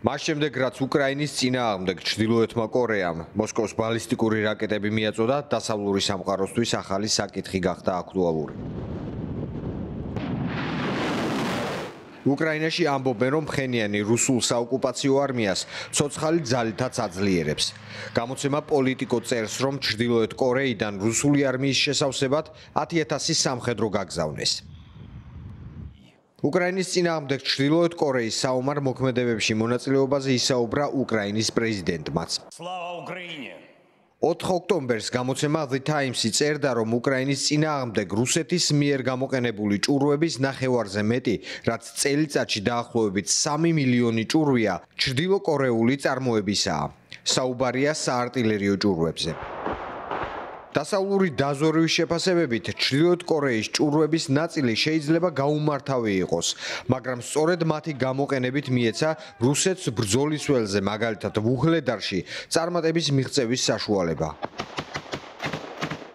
მას შემდეგ, რაც უკრაინის წინააღმდეგ ჩრდილოეთმა კორეამ მოსკოვს ბალისტიკური რაკეტები მიაწოდა, დასავლური სამყაროსთვის ახალი საკითხი გახდა აქტუალური. უკრაინაში ამბობენ, რომ მხენიანი რუსულ საოკუპაციო არმიას ცოცხალი ძალითაც აძლიერებს. გამოცემა პოლიტიკო წერს, რომ ჩრდილოეთ კორეიდან რუსული არმიის შესავსებად 10,000 სამხედრო გაგზავნეს. უკრაინის წინააღმდეგ ჩრდილოეთ კორეის საომარ მოქმედებებში მონაწილეობაზე ისაუბრა უკრაინის პრეზიდენტმაც. 4 ოქტომბერს გამოცემა The Times-ი წერდა, რომ უკრაინის წინააღმდეგ რუსეთის მიერ გამოყენებული ჭურვების ნახევარზე მეტი, რაც წელიწადში დაახლოებით 3 მილიონი ჭურვია, ჩრდილოკორეული წარმოებისაა. საუბარია საარტილერიო ჭურვებზე. დასავლური დაზვერვის შეფასებებით, ჩრდილოეთ კორეის ჭურვების ნაწილი შეიძლება გაუმართავი იყოს, მაგრამ სწორედ მათი გამოყენებით მიეცა რუსეთს ბრძოლის ველზე, მაგალითად ვუჰლედარში, წარმატების მიღწევის საშუალება.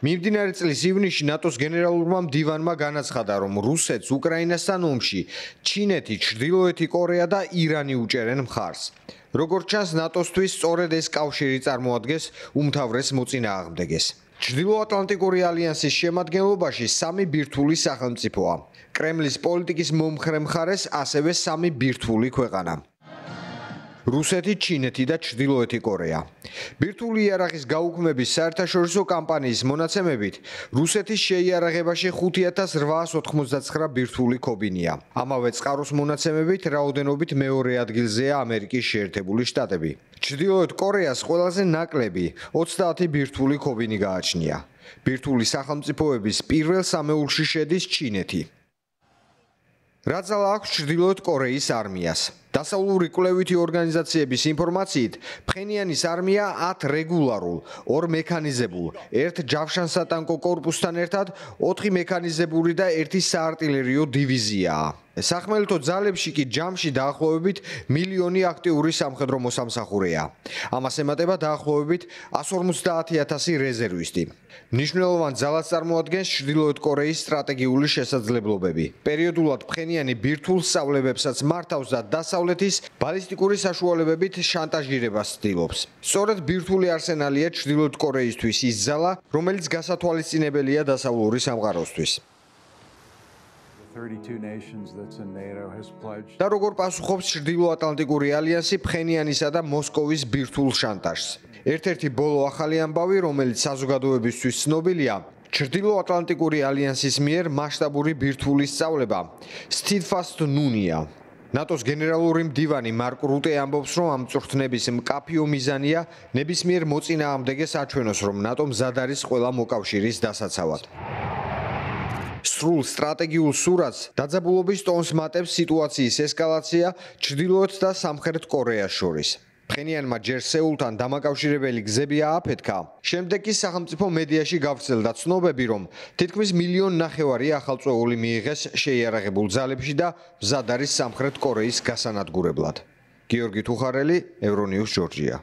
მიმდინარე წლის ივნისში ნატოს გენერალურმა მდივანმა განაცხადა, რომ რუსეთს უკრაინასთან ომში ჩინეთი, ჩრდილოეთი კორეა და ირანი უჭერენ მხარს. როგორც ჩანს, ნატოსთვის სწორედ ეს კავშირი წარმოადგენს უმთავრეს მოწინააღმდეგეს. ჩრდილოატლანტიკური ალიანსის შემადგენლობაში 3 ბირთვული სახელმწიფოა. კრემლის პოლიტიკის მომხრე მხარეს ასევე 3 ბირთვული ქვეყანა. რუსეთი, ჩინეთი და ჩრდილოეთი კორეა. ბირთვული იარაღის გაუქმების საერთაშორისო კამპანიის მონაცემებით, რუსეთის შეიარაღებაში 5899 ბირთვული ქობინია. ამავე წყაროს მონაცემებით, რაოდენობით მეორე ადგილზეა ამერიკის შეერთებული შტატები. ჩრდილოეთ კორეას ყველაზე ნაკლები 30 ბირთვული ქობინი გააჩნია. ბირთვული სახელმწიფოების პირველ სამეულში შედის ჩინეთი. რა ძალა აქვს ჩრდილოეთ კორეის არმიას? დასავლური კვლევითი ორგანიზაციების ინფორმაციით, მხენიანის არმია 10 რეგულარულ, 2 მექანიზებულ, 1 ჯავშანსატანკო კორპუსთან ერთად 4 მექანიზებული და 1 საარტილერიო დივიზიაა. სახმელეთო ძალებში კი ჯამში დაახლოებით მილიონი აქტიური სამხედრო მოსამსახურეა. ამას ემატება დაახლოებით 150,000 რეზერვისტი. მნიშვნელოვან ძალას წარმოადგენს ჩრდილოეთ კორეის სტრატეგიული შესაძლებლობები. პერიოდულად მხენიანი ბირთვულ სწავლებებსაც მართავს და დასავლეთის ბალისტიკური საშუალებებით შანტაჟირებას ცდილობს. სწორედ ბირთვული არსენალია ჩრდილოეთ კორეისთვის ის ძალა, რომელიც გასათვალისწინებელია დასავლური სამყაროსთვის. და როგორ პასუხობს ჩრდილოატლანტიკური ალიანსი მხენიანისა და მოსკოვის ბირთვულ შანტაჟს? ერთ-ერთი ბოლო ახალი ამბავი, რომელიც საზოგადოებისთვის ცნობილია, ჩრდილოატლანტიკური ალიანსის მიერ მასშტაბური ბირთვული სწავლება Steadfast Noon-ია. ნატოს გენერალური მდივანი მარკ რუტე ამბობს, რომ ამ წვრთნების მკაფიო მიზანია ნებისმიერ მოწინააღმდეგეს აჩვენოს, რომ ნატო მზად არის ყველა მოკავშირის დასაცავად. სრულ სტრატეგიულ სურათს დაძაბულობის ტონს მატებს სიტუაციის ესკალაცია ჩრდილოეთ და სამხრეთ კორეას შორის. მხენიანმა ჯერ სეულთან დამაკავშირებელი გზები ააფეთქა, შემდეგ კი სახელმწიფო მედიაში გავრცელდა ცნობები, რომ თითქმის 1,5 მილიონი ახალწვეული მიიღეს შეიარაღებულ ძალებში და მზად არის სამხრეთ კორეის გასანადგურებლად. გიორგი თუხარელი, ევრონიუს, ჯორჯია.